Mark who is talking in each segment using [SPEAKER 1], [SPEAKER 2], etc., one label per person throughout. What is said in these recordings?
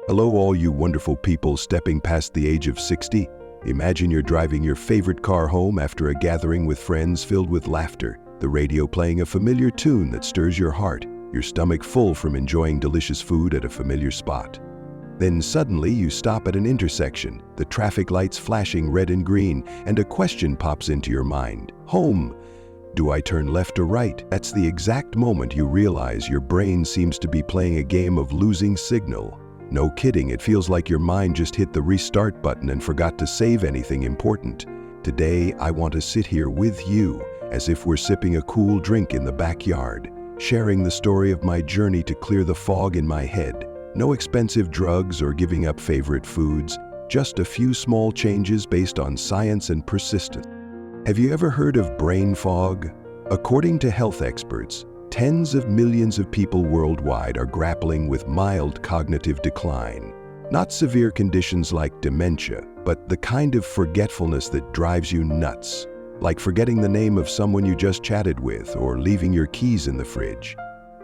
[SPEAKER 1] Hello, all you wonderful people stepping past the age of 60. Imagine you're driving your favorite car home after a gathering with friends filled with laughter, the radio playing a familiar tune that stirs your heart, your stomach full from enjoying delicious food at a familiar spot. Then suddenly you stop at an intersection, the traffic lights flashing red and green, and a question pops into your mind. Home. Do I turn left or right? That's the exact moment you realize your brain seems to be playing a game of losing signal. No kidding, it feels like your mind just hit the restart button and forgot to save anything important. Today, I want to sit here with you, as if we're sipping a cool drink in the backyard, sharing the story of my journey to clear the fog in my head. No expensive drugs or giving up favorite foods, just a few small changes based on science and persistence. Have you ever heard of brain fog? According to health experts, tens of millions of people worldwide are grappling with mild cognitive decline. Not severe conditions like dementia, but the kind of forgetfulness that drives you nuts, like forgetting the name of someone you just chatted with or leaving your keys in the fridge.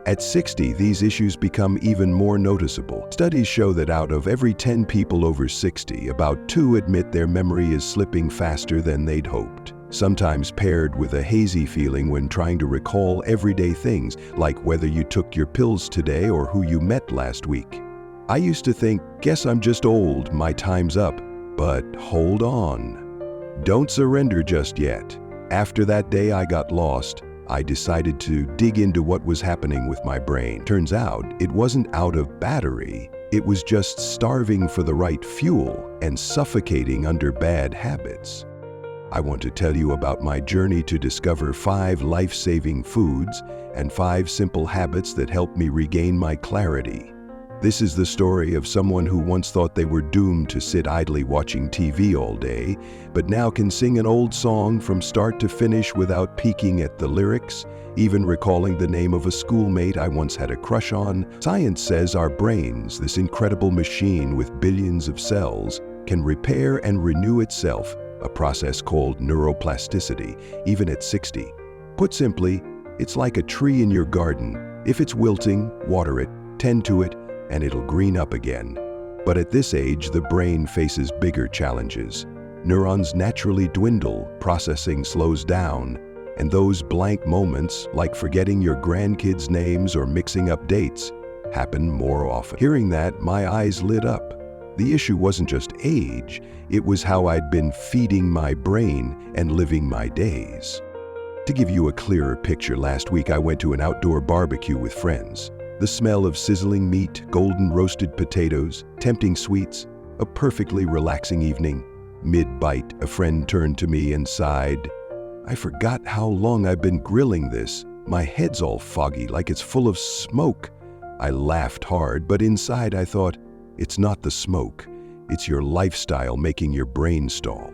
[SPEAKER 1] At 60, these issues become even more noticeable. Studies show that out of every 10 people over 60, about 2 admit their memory is slipping faster than they'd hoped, sometimes paired with a hazy feeling when trying to recall everyday things, like whether you took your pills today or who you met last week. I used to think, guess I'm just old, my time's up. But hold on. Don't surrender just yet. After that day I got lost, I decided to dig into what was happening with my brain. Turns out, it wasn't out of battery. It was just starving for the right fuel and suffocating under bad habits. I want to tell you about my journey to discover 5 life-saving foods and 5 simple habits that helped me regain my clarity. This is the story of someone who once thought they were doomed to sit idly watching TV all day, but now can sing an old song from start to finish without peeking at the lyrics, even recalling the name of a schoolmate I once had a crush on. Science says our brains, this incredible machine with billions of cells, can repair and renew itself, a process called neuroplasticity, even at 60. Put simply, it's like a tree in your garden. If it's wilting, water it, tend to it, and it'll green up again. But at this age, the brain faces bigger challenges. Neurons naturally dwindle, processing slows down, and those blank moments, like forgetting your grandkids' names or mixing up dates, happen more often. Hearing that, my eyes lit up. The issue wasn't just age, it was how I'd been feeding my brain and living my days. To give you a clearer picture, last week I went to an outdoor barbecue with friends. The smell of sizzling meat, golden roasted potatoes, tempting sweets, a perfectly relaxing evening. Mid-bite, a friend turned to me and sighed, "I forgot how long I've been grilling this. My head's all foggy, like it's full of smoke." I laughed hard, but inside I thought, it's not the smoke. It's your lifestyle making your brain stall.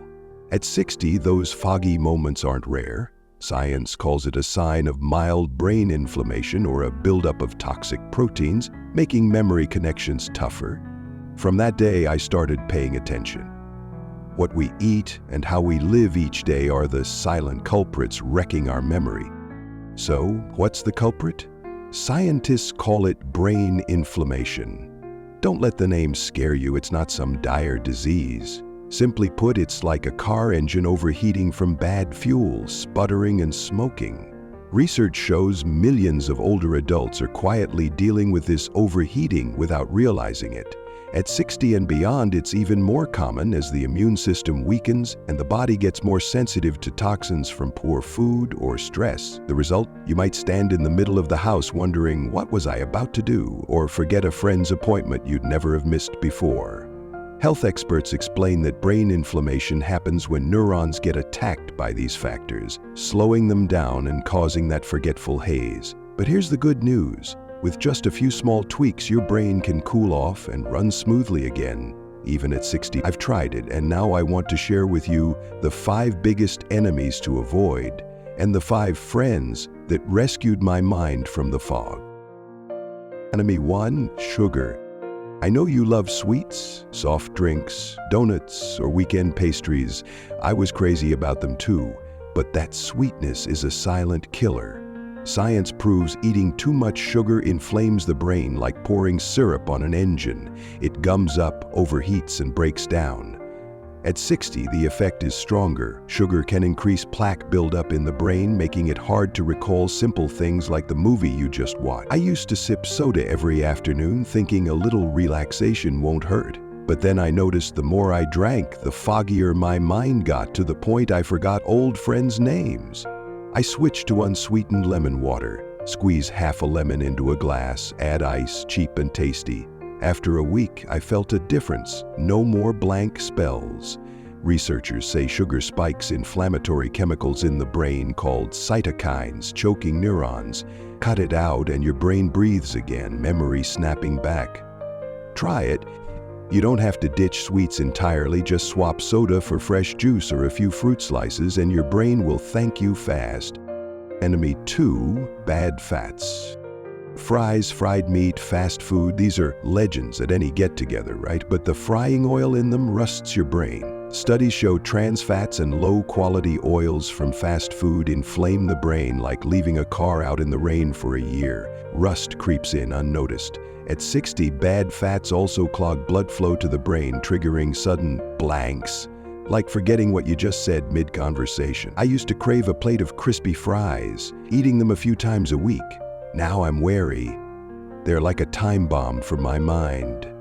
[SPEAKER 1] At 60, those foggy moments aren't rare. Science calls it a sign of mild brain inflammation or a buildup of toxic proteins, making memory connections tougher. From that day, I started paying attention. What we eat and how we live each day are the silent culprits wrecking our memory. So, what's the culprit? Scientists call it brain inflammation. Don't let the name scare you, it's not some dire disease. Simply put, it's like a car engine overheating from bad fuel, sputtering and smoking. Research shows millions of older adults are quietly dealing with this overheating without realizing it. At 60 and beyond, it's even more common as the immune system weakens and the body gets more sensitive to toxins from poor food or stress. The result? You might stand in the middle of the house wondering, what was I about to do? Or forget a friend's appointment you'd never have missed before. Health experts explain that brain inflammation happens when neurons get attacked by these factors, slowing them down and causing that forgetful haze. But here's the good news. With just a few small tweaks, your brain can cool off and run smoothly again, even at 60. I've tried it, and now I want to share with you the 5 biggest enemies to avoid and the 5 friends that rescued my mind from the fog. Enemy 1, sugar. I know you love sweets, soft drinks, donuts, or weekend pastries. I was crazy about them too, but that sweetness is a silent killer. Science proves eating too much sugar inflames the brain like pouring syrup on an engine. It gums up, overheats, and breaks down. At 60, the effect is stronger. Sugar can increase plaque buildup in the brain, making it hard to recall simple things like the movie you just watched. I used to sip soda every afternoon, thinking a little relaxation won't hurt. But then I noticed the more I drank, the foggier my mind got, to the point I forgot old friends' names. I switched to unsweetened lemon water. Squeeze half a lemon into a glass, add ice, cheap and tasty. After a week, I felt a difference. No more blank spells. Researchers say sugar spikes inflammatory chemicals in the brain called cytokines, choking neurons. Cut it out and your brain breathes again, memory snapping back. Try it. You don't have to ditch sweets entirely, just swap soda for fresh juice or a few fruit slices and your brain will thank you fast. Enemy 2, bad fats. Fries, fried meat, fast food, these are legends at any get-together, right? But the frying oil in them rusts your brain. Studies show trans fats and low-quality oils from fast food inflame the brain like leaving a car out in the rain for a year. Rust creeps in unnoticed. At 60, bad fats also clog blood flow to the brain, triggering sudden blanks, like forgetting what you just said mid-conversation. I used to crave a plate of crispy fries, eating them a few times a week. Now I'm wary. They're like a time bomb for my mind.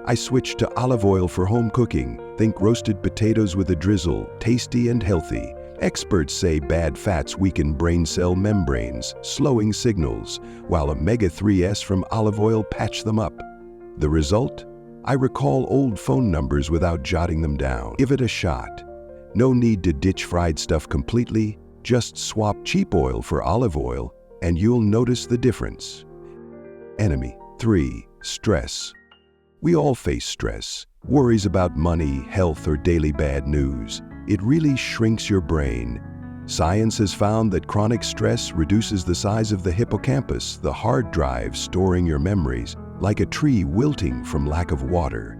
[SPEAKER 1] I switched to olive oil for home cooking. Think roasted potatoes with a drizzle, tasty and healthy. Experts say bad fats weaken brain cell membranes, slowing signals, while omega-3s from olive oil patch them up. The result? I recall old phone numbers without jotting them down. Give it a shot. No need to ditch fried stuff completely. Just swap cheap oil for olive oil, and you'll notice the difference. Enemy 3, stress. We all face stress. Worries about money, health, or daily bad news. It really shrinks your brain. Science has found that chronic stress reduces the size of the hippocampus, the hard drive storing your memories, like a tree wilting from lack of water.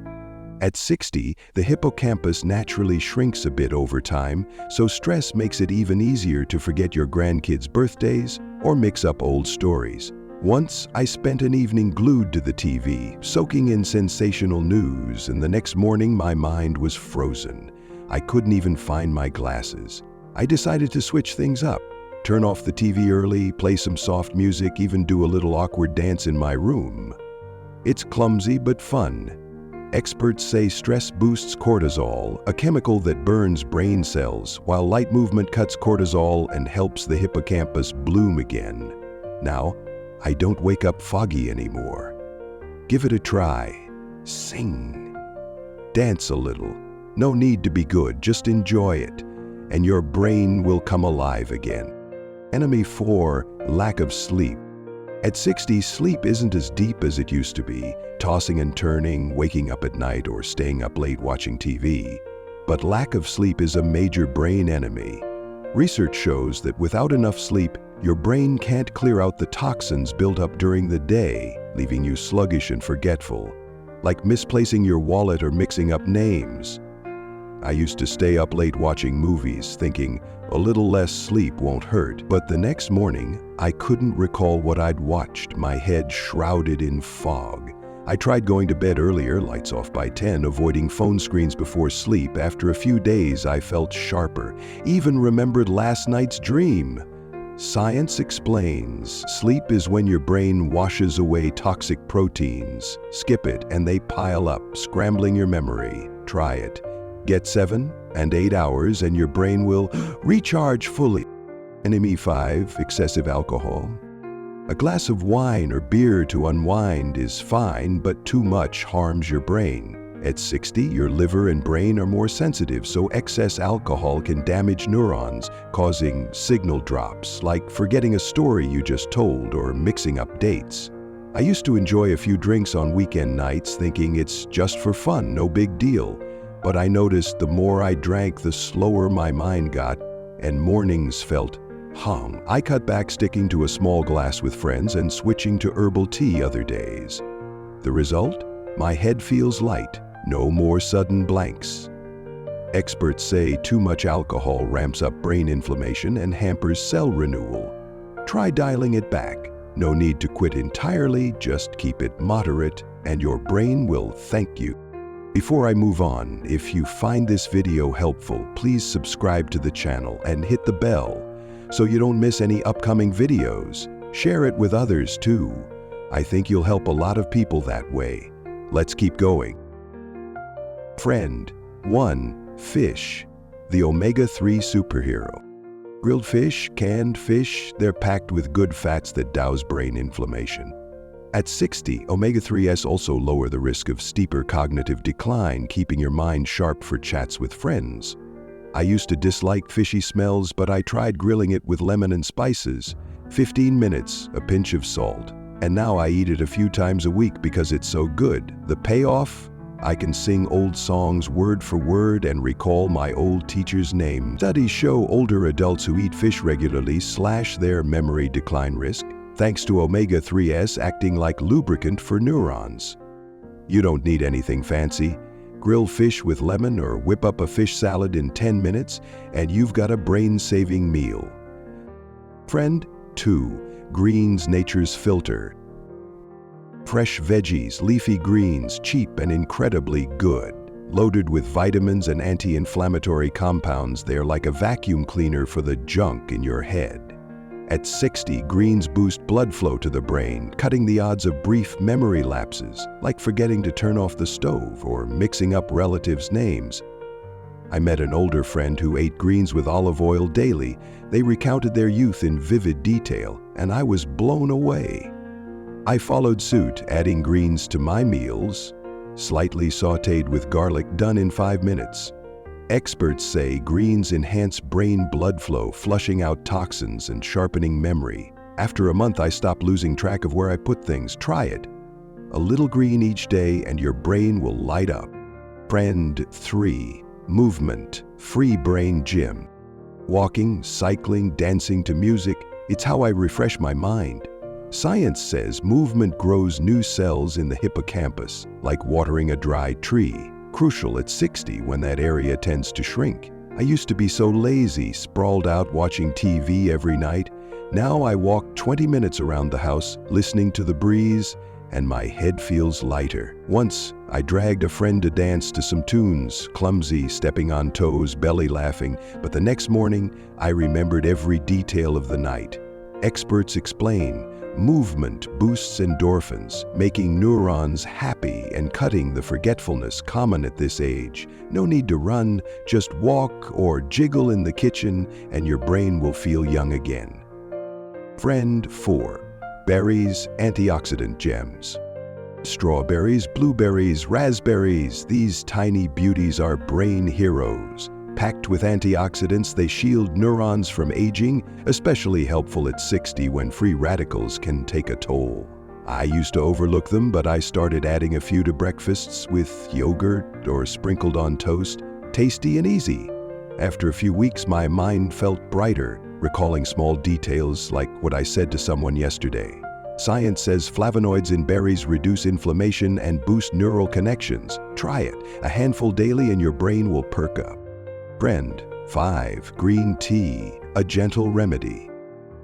[SPEAKER 1] At 60, the hippocampus naturally shrinks a bit over time, so stress makes it even easier to forget your grandkids' birthdays or mix up old stories. Once, I spent an evening glued to the TV, soaking in sensational news, and the next morning my mind was frozen. I couldn't even find my glasses. I decided to switch things up. Turn off the TV early, play some soft music, even do a little awkward dance in my room. It's clumsy but fun. Experts say stress boosts cortisol, a chemical that burns brain cells, while light movement cuts cortisol and helps the hippocampus bloom again. Now, I don't wake up foggy anymore. Give it a try. Sing. Dance a little. No need to be good, just enjoy it, and your brain will come alive again. Enemy 4, lack of sleep. At 60, sleep isn't as deep as it used to be, tossing and turning, waking up at night, or staying up late watching TV. But lack of sleep is a major brain enemy. Research shows that without enough sleep, your brain can't clear out the toxins built up during the day, leaving you sluggish and forgetful, like misplacing your wallet or mixing up names. I used to stay up late watching movies, thinking a little less sleep won't hurt. But the next morning, I couldn't recall what I'd watched, my head shrouded in fog. I tried going to bed earlier, lights off by 10, avoiding phone screens before sleep. After a few days, I felt sharper, even remembered last night's dream. Science explains, sleep is when your brain washes away toxic proteins. Skip it and they pile up, scrambling your memory. Try it. Get 7 and 8 hours and your brain will recharge fully. Enemy 5, excessive alcohol. A glass of wine or beer to unwind is fine, but too much harms your brain. At 60, your liver and brain are more sensitive, so excess alcohol can damage neurons, causing signal drops, like forgetting a story you just told or mixing up dates. I used to enjoy a few drinks on weekend nights, thinking it's just for fun, no big deal. But I noticed the more I drank, the slower my mind got, and mornings felt hung. I cut back, sticking to a small glass with friends and switching to herbal tea other days. The result? My head feels light, no more sudden blanks. Experts say too much alcohol ramps up brain inflammation and hampers cell renewal. try dialing it back. No need to quit entirely, just keep it moderate, and your brain will thank you. Before I move on, if you find this video helpful, please subscribe to the channel and hit the bell so you don't miss any upcoming videos. Share it with others too. I think you'll help a lot of people that way. Let's keep going. Friend 1. Fish, the omega-3 superhero. Grilled fish, canned fish, they're packed with good fats that douse brain inflammation. At 60, omega-3s also lower the risk of steeper cognitive decline, keeping your mind sharp for chats with friends. I used to dislike fishy smells, but I tried grilling it with lemon and spices. 15 minutes, a pinch of salt. And now I eat it a few times a week because it's so good. The payoff? I can sing old songs word for word and recall my old teacher's name. Studies show older adults who eat fish regularly slash their memory decline risk, thanks to omega-3s acting like lubricant for neurons. You don't need anything fancy. Grill fish with lemon or whip up a fish salad in 10 minutes and you've got a brain-saving meal. Friend 2. Greens, nature's filter. Fresh veggies, leafy greens, cheap and incredibly good. Loaded with vitamins and anti-inflammatory compounds, they're like a vacuum cleaner for the junk in your head. At 60, greens boost blood flow to the brain, cutting the odds of brief memory lapses, like forgetting to turn off the stove or mixing up relatives' names. I met an older friend who ate greens with olive oil daily. They recounted their youth in vivid detail, and I was blown away. I followed suit, adding greens to my meals, slightly sautéed with garlic, done in 5 minutes. Experts say greens enhance brain blood flow, flushing out toxins and sharpening memory. After a month, I stopped losing track of where I put things. Try it. A little green each day and your brain will light up. Friend 3. Movement, free brain gym. Walking, cycling, dancing to music, it's how I refresh my mind. Science says movement grows new cells in the hippocampus, like watering a dry tree, crucial at 60 when that area tends to shrink. I used to be so lazy, sprawled out watching TV every night. Now I walk 20 minutes around the house, listening to the breeze, and my head feels lighter. Once, I dragged a friend to dance to some tunes, clumsy, stepping on toes, belly laughing, but the next morning, I remembered every detail of the night. Experts explain, movement boosts endorphins, making neurons happy and cutting the forgetfulness common at this age. No need to run, just walk or jiggle in the kitchen and your brain will feel young again. Friend 4. Berries, antioxidant gems. Strawberries, blueberries, raspberries, these tiny beauties are brain heroes. Packed with antioxidants, they shield neurons from aging, especially helpful at 60 when free radicals can take a toll. I used to overlook them, but I started adding a few to breakfasts with yogurt or sprinkled on toast. Tasty and easy. After a few weeks, my mind felt brighter, recalling small details like what I said to someone yesterday. Science says flavonoids in berries reduce inflammation and boost neural connections. Try it. A handful daily and your brain will perk up. Friend 5. Green tea, a gentle remedy.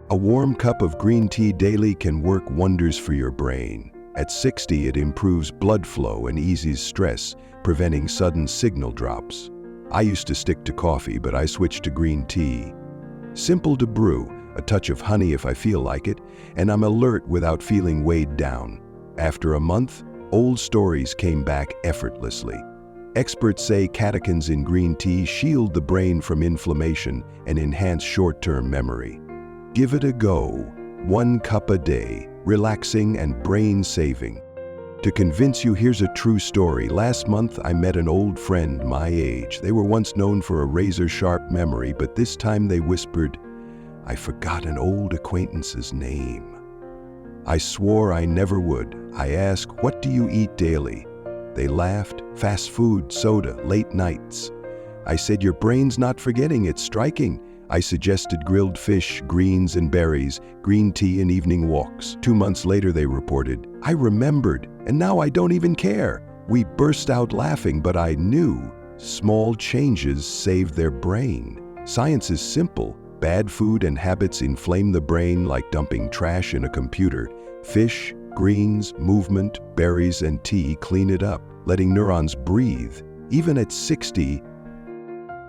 [SPEAKER 1] A warm cup of green tea daily can work wonders for your brain. At 60, it improves blood flow and eases stress, preventing sudden signal drops. I used to stick to coffee, but I switched to green tea. Simple to brew, a touch of honey if I feel like it, and I'm alert without feeling weighed down. After a month, old stories came back effortlessly. Experts say catechins in green tea shield the brain from inflammation and enhance short-term memory. Give it a go. 1 cup a day, relaxing and brain-saving. To convince you, here's a true story. Last month, I met an old friend my age. They were once known for a razor-sharp memory, but this time they whispered, "I forgot an old acquaintance's name." I swore I never would. I asked, "What do you eat daily?" They laughed. "Fast food, soda, late nights." I said, "Your brain's not forgetting, it's striking." I suggested grilled fish, greens and berries, green tea and evening walks. 2 months later, they reported, "I remembered, and now I don't even care." We burst out laughing, but I knew small changes saved their brain. Science is simple. Bad food and habits inflame the brain like dumping trash in a computer. Fish, greens, movement, berries, and tea clean it up, letting neurons breathe. Even at 60,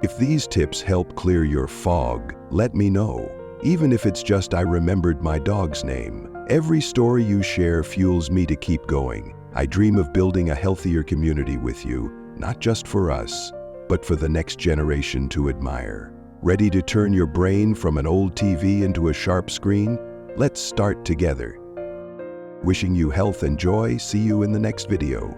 [SPEAKER 1] if these tips help clear your fog, let me know. Even if it's just I remembered my dog's name. Every story you share fuels me to keep going. I dream of building a healthier community with you, not just for us, but for the next generation to admire. Ready to turn your brain from an old TV into a sharp screen? Let's start together. Wishing you health and joy. See you in the next video.